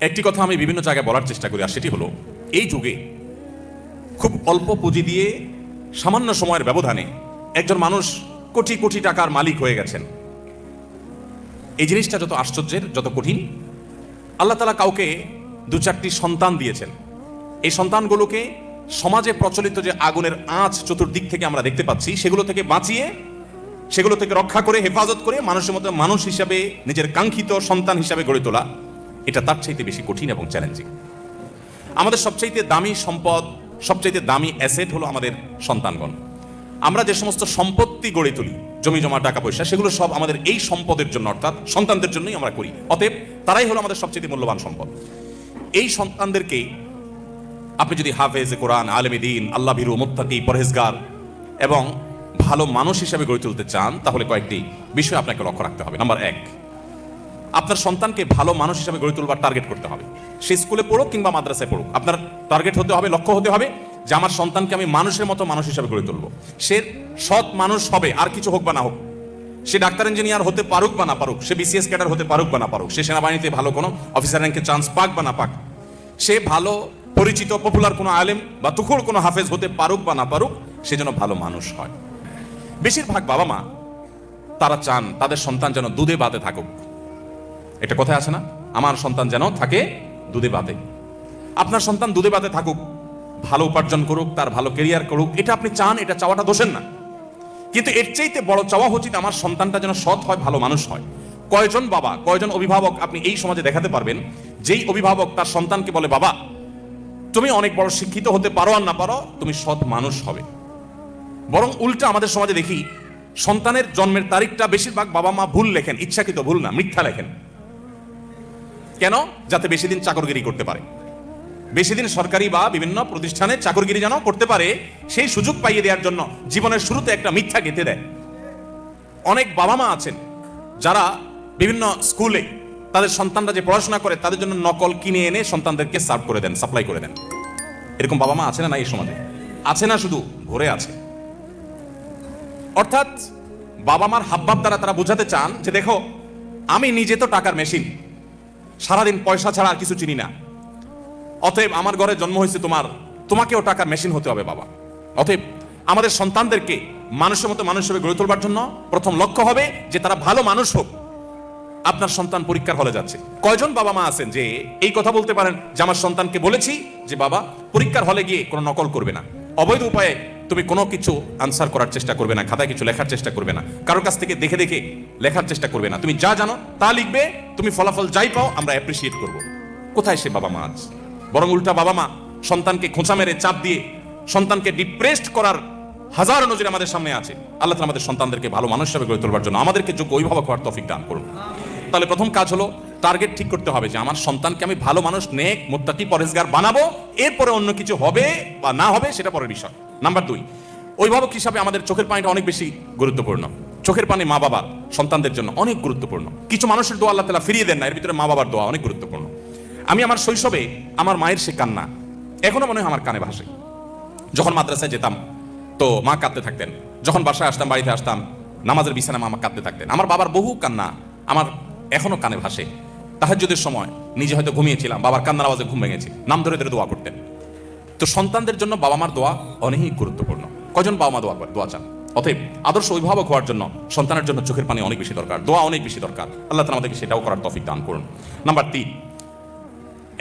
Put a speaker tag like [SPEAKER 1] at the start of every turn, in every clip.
[SPEAKER 1] একটি কথা আমি বিভিন্ন জায়গায় বলার চেষ্টা করি, আর সেটি হলো এই যুগে খুব অল্প পুঁজি দিয়ে সামান্য সময়ের ব্যবধানে একজন মানুষ কোটি কোটি টাকার মালিক হয়ে গেছেন। এই জিনিসটা যত আশ্চর্যের, যত কঠিন। আল্লাহ তাআলা কাউকে দু চারটি সন্তান দিয়েছেন। এই সন্তানগুলোকে সমাজে প্রচলিত যে আগুনের আঁচ চতুর্দিক থেকে আমরা দেখতে পাচ্ছি, সেগুলো থেকে বাঁচিয়ে, সেগুলো থেকে রক্ষা করে, হেফাজত করে মানুষের মতো মানুষ হিসাবে, নিজের কাঙ্ক্ষিত সন্তান হিসাবে গড়ে তোলা, এটা তার চাইতে বেশি কঠিন এবং চ্যালেঞ্জিং। আমাদের সবচাইতে দামি সম্পদ, সবচাইতে দামি অ্যাসেট হলো আমাদের সন্তানগণ। আমরা যে সমস্ত সম্পত্তি গড়ে তুলি, জমি জমা, টাকা পয়সা, সেগুলো সব আমাদের এই সম্পদের জন্য, অর্থাৎ সন্তানদের জন্যই আমরা করি। অতএব তারাই হলো আমাদের সবচেয়ে মূল্যবান সম্পদ। এই সন্তানদেরকে আপনি যদি হাফেজ কোরআন, আলেমে দ্বীন, আল্লাহ ভীরু, মুত্তাকি, পরহেজগার এবং ভালো মানুষ হিসেবে গড়ে তুলতে চান, তাহলে কয়েকটি বিষয় আপনাকে লক্ষ্য রাখতে হবে। নাম্বার 1, আপনার সন্তানকে ভালো মানুষ হিসেবে গড়ে তুলবার টার্গেট করতে হবে। সে স্কুলে পড়ুক কিংবা মাদ্রাসায় পড়ুক, আপনার টার্গেট হতে হবে, লক্ষ্য হতে হবে যে আমার সন্তানকে আমি মানুষের মতো মানুষ হিসেবে গড়ে তুলবো। সে সৎ মানুষ হবে, আর কিছু হোক বা না হোক। সে ডাক্তার ইঞ্জিনিয়ার হতে পারুক বা না পারুক, সে বিসিএস ক্যাডার হতে পারুক বা না পারুক, সে সেনাবাহিনীতে ভালো কোনো অফিসার র্যাঙ্কে চান্স পাক বা না পাক, সে ভালো পরিচিত পপুলার কোনো আলেম বা তুখোড় কোনো হাফেজ হতে পারুক বা না পারুক, সে যেন ভালো মানুষ হয়। বেশিরভাগ বাবা মা তারা চান তাদের সন্তান যেন দুধে ভাতে থাকুক। একটা কথা আছে না, আমার সন্তান যেন থাকে দুধে ভাতে। আপনার সন্তান দুধে ভাতে থাকুক, ভালো উপার্জন করুক, তার ভালো কেরিয়ার করুক, এটা আপনি চান, এটা চাওয়াটা দোষের না। কিন্তু এর চাইতে বড় চাওয়া উচিত আমার সন্তানটা যেন সৎ হয়, ভালো মানুষ হয়। কয়জন বাবা, কয়জন অভিভাবক আপনি এই সমাজে দেখাতে পারবেন যেই অভিভাবক তার সন্তানকে বলে, বাবা তুমি অনেক বড় শিক্ষিত হতে পারো আর না পারো, তুমি সৎ মানুষ হবে? বরং উল্টা আমাদের সমাজে দেখি, সন্তানের জন্মের তারিখটা বেশিরভাগ বাবা মা ভুল লেখেন, ইচ্ছাকৃত ভুল না, মিথ্যা লেখেন। কেন? যাতে বেশি দিন চাকরগিরি করতে পারে, বেশি দিন সরকারি বা বিভিন্ন প্রতিষ্ঠানে চাকরগিরি যেন করতে পারে, সেই সুযোগ পাইয়ে দেওয়ার জন্য জীবনের শুরুতে একটা মিথ্যা গেঁথে দেয়। অনেক বাবা মা আছেন যারা বিভিন্ন স্কুলে তাদের সন্তানরা যে পড়াশোনা করে তাদের জন্য নকল কিনে এনে সন্তানদেরকে সার্ভ করে দেন, সাপ্লাই করে দেন। এরকম বাবা মা আছে না? এই সমাজে আছে না? শুধু ভরে আছে। অর্থাৎ বাবা মার হাবভাব দ্বারা তারা বোঝাতে চান যে দেখো, আমি নিজে তো টাকার মেশিন, সারাদিন পয়সা ছাড়া আর কিছু চিনি না। অতএব আমার ঘরে জন্ম হয়েছে তোমাকেও টাকার মেশিন হতে হবে বাবা। অতএব আমাদের সন্তানদেরকে মানুষের মতো মানুষ হিসেবে গড়ে তোলবার জন্য প্রথম লক্ষ্য হবে যে তারা ভালো মানুষ হোক। আপনার সন্তান পরীক্ষার হলে যাচ্ছে, কয়জন বাবা মা আছেন যে এই কথা বলতে পারেন যে আমার সন্তানকে বলেছি যে বাবা পরীক্ষার হলে গিয়ে কোনো নকল করবে না, অবৈধ উপায়ে তুমি কোনো কিছু আনসার করার চেষ্টা করবে না, খাতায় কিছু লেখার চেষ্টা করবে না, কারোর কাছ থেকে দেখে দেখে লেখার চেষ্টা করবে না, তুমি যা জানো তা লিখবে, তুমি ফলাফল যাই পাও আমরা অ্যাপ্রিসিয়েট করব। কোথায় সে বাবা মা আজ? বরং উল্টা বাবা মা সন্তানকে খোঁচা মেরে, চাপ দিয়ে সন্তানকে ডিপ্রেসড করার হাজারো নজির আমাদের সামনে আছে। আল্লাহ তাআলা আমাদের সন্তানদেরকে ভালো মানুষ হিসেবে গড়ে তোলবার জন্য আমাদেরকে যোগ্য অভিভাবক হওয়ার তৌফিক দান করুন। তাহলে প্রথম কাজ হলো টার্গেট ঠিক করতে হবে যে আমার সন্তানকে আমি ভালো মানুষ, নেক, মুত্তাকি, পরহেজগার বানাবো। এরপরে অন্য কিছু হবে বা না হবে সেটা পরের বিষয়। নাম্বার 2, অভিভাবক হিসাবে আমাদের চোখের পানিটা অনেক বেশি গুরুত্বপূর্ণ। চোখের পানি মা বাবার সন্তানদের জন্য অনেক গুরুত্বপূর্ণ। কিছু মানুষের দোয়া আল্লাহ তাআলা ফিরিয়ে দেন না, এর ভিতরে মা বাবার দোয়া অনেক গুরুত্বপূর্ণ। আমি আমার শৈশবে আমার মায়ের সে কান্না এখনো মনে হয় আমার কানে ভাসে। যখন মাদ্রাসায় যেতাম তো মা কাঁদতে থাকতেন, যখন বাসায় আসতাম, বাড়িতে আসতাম, নামাজের বিছানায় মা কাঁদতে থাকতেন। আমার বাবার বহু কান্না আমার এখনো কানে ভাসে। তাহাজ্জুদের সময় নিজে হয়তো ঘুমিয়েছিলাম, বাবার কান্নার আওয়াজে ঘুম ভেঙেছি, নাম ধরে ধরে দোয়া করতেন। তো সন্তানদের জন্য বাবা মার দোয়া অনেক গুরুত্বপূর্ণ। কজন বাবা মা দোয়া চান? অতএব আদর্শ অভিভাবক হওয়ার জন্য সন্তানের জন্য চোখের পানি অনেক বেশি দরকার, দোয়া অনেক বেশি দরকার। আল্লাহ তাআলা আমাদেরকে সেটাও করার তৌফিক দান করুন। নাম্বার 3,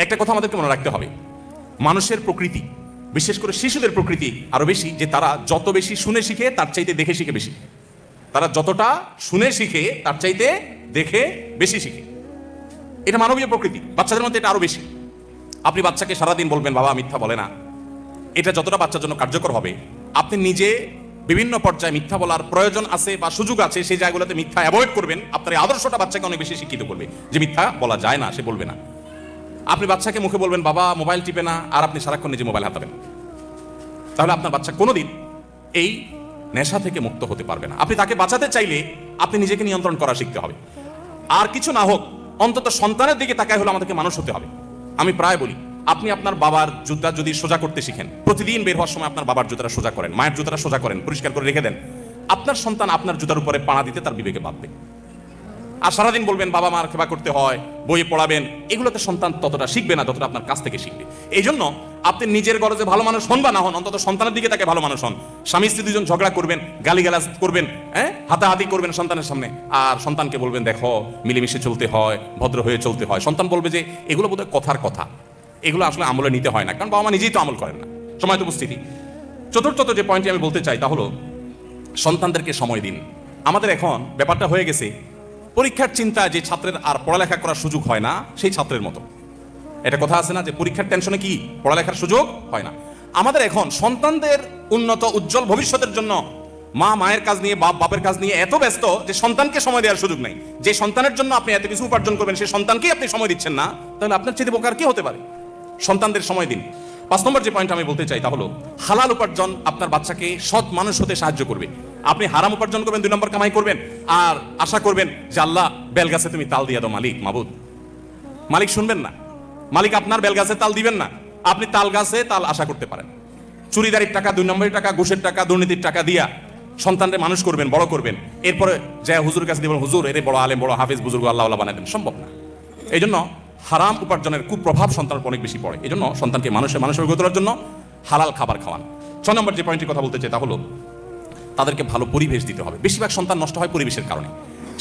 [SPEAKER 1] একটা কথা আমাদেরকে মনে রাখতে হবে, মানুষের প্রকৃতি, বিশেষ করে শিশুদের প্রকৃতি আরো বেশি যে তারা যত বেশি শুনে শিখে তার চাইতে দেখে শিখে বেশি। তারা যতটা শুনে শিখে তার চাইতে দেখে বেশি শিখে। এটা মানবীয় প্রকৃতি, বাচ্চাদের মধ্যে এটা আরো বেশি। আপনি বাচ্চাকে সারাদিন বলবেন বাবা মিথ্যা বলে না, এটা যতটা বাচ্চার জন্য কার্যকর হবে, আপনি নিজে বিভিন্ন পর্যায়ে মিথ্যা বলার প্রয়োজন আছে বা সুযোগ আছে সেই জায়গাগুলোতে মিথ্যা অ্যাভয়েড করবেন। আপনার এই আদর্শটা বাচ্চাকে অনেক বেশি শিক্ষিত করবে যে মিথ্যা বলা যায় না, সে বলবে না। আপনি বাচ্চাকে মুখে বলবেন বাবা মোবাইল টিপে না, আর আপনি সারাক্ষণ নিজে মোবাইল হাতাবেন, তাহলে আপনার বাচ্চা কোনোদিন এই নেশা থেকে মুক্ত হতে পারবে না। আপনি তাকে বাঁচাতে চাইলে আপনি নিজেকে নিয়ন্ত্রণ করা শিখতে হবে। আর কিছু না হোক অন্তত সন্তানের দিকে তাকায় হলে আমাদেরকে মানুষ হতে হবে। আমি প্রায় বলি, আপনি আপনার বাবার জুতা যদি সোজা করতে শিখেন, প্রতিদিন বের হওয়ার সময় আপনার বাবার জুতাটা সোজা করেন, মায়ের জুতাটা সোজা করেন, পরিষ্কার করে রেখে দেন, আপনার সন্তান আপনার জুতার উপরে পাড়া দিতে তার বিবেকে বাঁধবে। আর সারাদিন বলবেন বাবা মার সেবা করতে হয়, বই পড়াবেন, এগুলোতে সন্তান ততটা শিখবে না যতটা আপনার কাছ থেকে শিখবে। এই জন্য আপনি নিজের গরজে ভালো মানুষ হন বা না হন, অন্তত সন্তানের দিকে তাকে ভালো মানুষ হন। স্বামী স্ত্রী দুজন ঝগড়া করবেন, গালিগালাজ করবেন, হাতাহাতি করবেন সন্তানের সামনে, আর সন্তানকে বলবেন দেখো মিলেমিশে চলতে হয়, ভদ্র হয়ে চলতে হয়। সন্তান বলবে যে এগুলো বোধহয় কথার কথা, এগুলো আসলে আমলে নিতে হয় না, কারণ বাবা মা নিজেই তো আমল করেন না। সময় তো উপস্থিতি। চতুর্থত যে পয়েন্টটি আমি বলতে চাই তা হলো সন্তানদেরকে সময় দিন। আমাদের এখন ব্যাপারটা হয়ে গেছে পরীক্ষার চিন্তা যে ছাত্রের আর পড়ালেখা করার সুযোগ হয় না সেই ছাত্রের মতো। এটা কথা আছে না যে পরীক্ষার টেনশনে কি পড়ালেখার সুযোগ হয় না। আমাদের এখন সন্তানদের উন্নত উজ্জ্বল ভবিষ্যতের জন্য মা মায়ের কাজ নিয়ে, বাপ বাপের কাজ নিয়ে এত ব্যস্ত যে সন্তানকে সময় দেওয়ার সুযোগ নাই। যে সন্তানের জন্য আপনি এত কিছু উপার্জন করবেন সেই সন্তানকেই আপনি সময় দিচ্ছেন না, তাহলে আপনার চেয়ে বোকার কি হতে পারে? সন্তানদের সময় দিন। 5 নম্বর যে পয়েন্ট আমি বলতে চাই তা হলো হালাল উপার্জন আপনার বাচ্চাকে সৎ মানুষ হতে সাহায্য করবে। আপনি হারাম উপার্জন করবেন, 2 নম্বর কামাই করবেন, আর আশা করবেন যে আল্লাহ বেলগাছে তুমি তাল দিয়ে দাও মালিক মাবুদ। মালিক শুনবেন না, মালিক আপনার বেলগাছে তাল দিবেন না। আপনি তাল গাছে তাল আশা করতে পারেন। চুরিদারির টাকা, 2 নম্বরের টাকা, ঘুষের টাকা, দুর্নীতির টাকা দিয়া সন্তানকে মানুষ করবেন, বড় করবেন, এরপরে যায় হুজুরের কাছে দিবেন, হুজুর এর বড় আলেম, বড় হাফেজ, বুজুর্গ আল্লাহ বানায় দেন, সম্ভব না। এই জন্য হারাম উপার্জনের কুপ্রভাব সন্তানের উপর অনেক বেশি পড়ে। এই জন্য সন্তানকে মানুষের গড়ে তোলার জন্য হালাল খাবার খাওয়ান। 6 নম্বর যে পয়েন্টের কথা বলতে চাই তা হলো তাদেরকে ভালো পরিবেশ দিতে হবে। বেশিরভাগ সন্তান নষ্ট হয় পরিবেশের কারণে।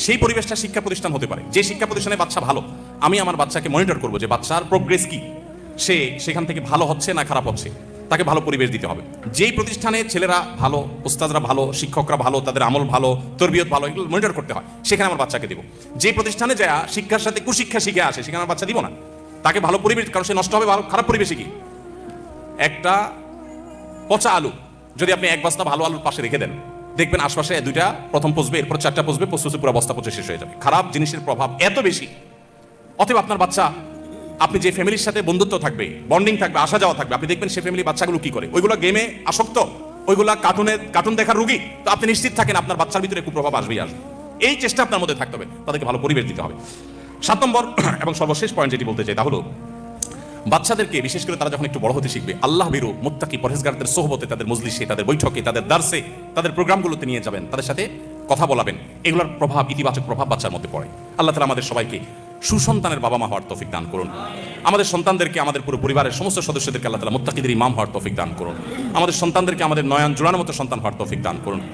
[SPEAKER 1] সেই পরিবেশটা শিক্ষা প্রতিষ্ঠান হতে পারে। যে শিক্ষা প্রতিষ্ঠানে বাচ্চা ভালো, আমি আমার বাচ্চাকে মনিটর করবো যে বাচ্চার প্রোগ্রেস কি, সে সেখান থেকে ভালো হচ্ছে না খারাপ হচ্ছে, তাকে ভালো পরিবেশ দিতে হবে। যেই প্রতিষ্ঠানে ছেলেরা ভালো, উস্তাদরা ভালো, শিক্ষকরা ভালো, তাদের আমল ভালো, তরবিয়ত ভালো, এগুলো মনিটর করতে হয়, সেখানে আমার বাচ্চাকে দিব। যে প্রতিষ্ঠানে যায় শিক্ষার সাথে কুশিক্ষা শিখে আসে সেখানে আমার বাচ্চা দিব না। তাকে ভালো পরিবেশ, কারণ সে নষ্ট হবে ভালো খারাপ পরিবেশে কি। একটা পচা আলু যদি আপনি 1 বস্তা ভালো আলুর পাশে রেখে দেন, দেখবেন আশপাশে 2টা প্রথম পচবে, এরপর 4টা পচবে, পচতে পুরো বস্তা পচে শেষ হয়ে যাবে। খারাপ জিনিসের প্রভাব এত বেশি। অতএব আপনার বাচ্চা, আপনি যে ফ্যামিলির সাথে বন্ধুত্ব থাকবে, বন্ডিং থাকবে, আসা যাওয়া থাকবে, আপনি দেখবেন সে ফ্যামিলি বাচ্চাগুলো কি করে, ওইগুলো গেমে আসক্ত, ওইগুলা কার্টুন দেখার রুগী, তো আপনি নিশ্চিত থাকেন আপনার বাচ্চার ভিতরে কুপ্রভাব আসবেই আসবে। এই চেষ্টা আপনার মধ্যে থাকতে হবে, তাদেরকে ভালো পরিবেশ দিতে হবে। 7 নম্বর এবং সর্বশেষ পয়েন্ট যেটি বলতে চাই তা হলো বাচ্চাদেরকে, বিশেষ করে তারা যখন একটু বড় হতে শিখবে, আল্লাহ ভীরু মুত্তাকি পরহেজগারদের সোহবতে, তাদের মজলিসে, তাদের বৈঠকে, তাদের দার্সে, তাদের প্রোগ্রামগুলোতে নিয়ে যাবেন, তাদের সাথে কথা বলাবেন। এগুলোর প্রভাব, ইতিবাচক প্রভাব বাচ্চার মধ্যে পড়ে। আল্লাহ তাআলা আমাদের সবাইকে সুসন্তানের বাবা মা হওয়ার তৌফিক দান করুন। আমাদের সন্তানদেরকে, আমাদের পুরো পরিবারের সমস্ত সদস্যদেরকে আল্লাহ তাআলা মুত্তাকিদের ইমাম হওয়ার তৌফিক দান করুন। আমাদের সন্তানদেরকে আমাদের নয়ন জোড়ানোর মতো সন্তান হওয়ার তৌফিক দান করুন।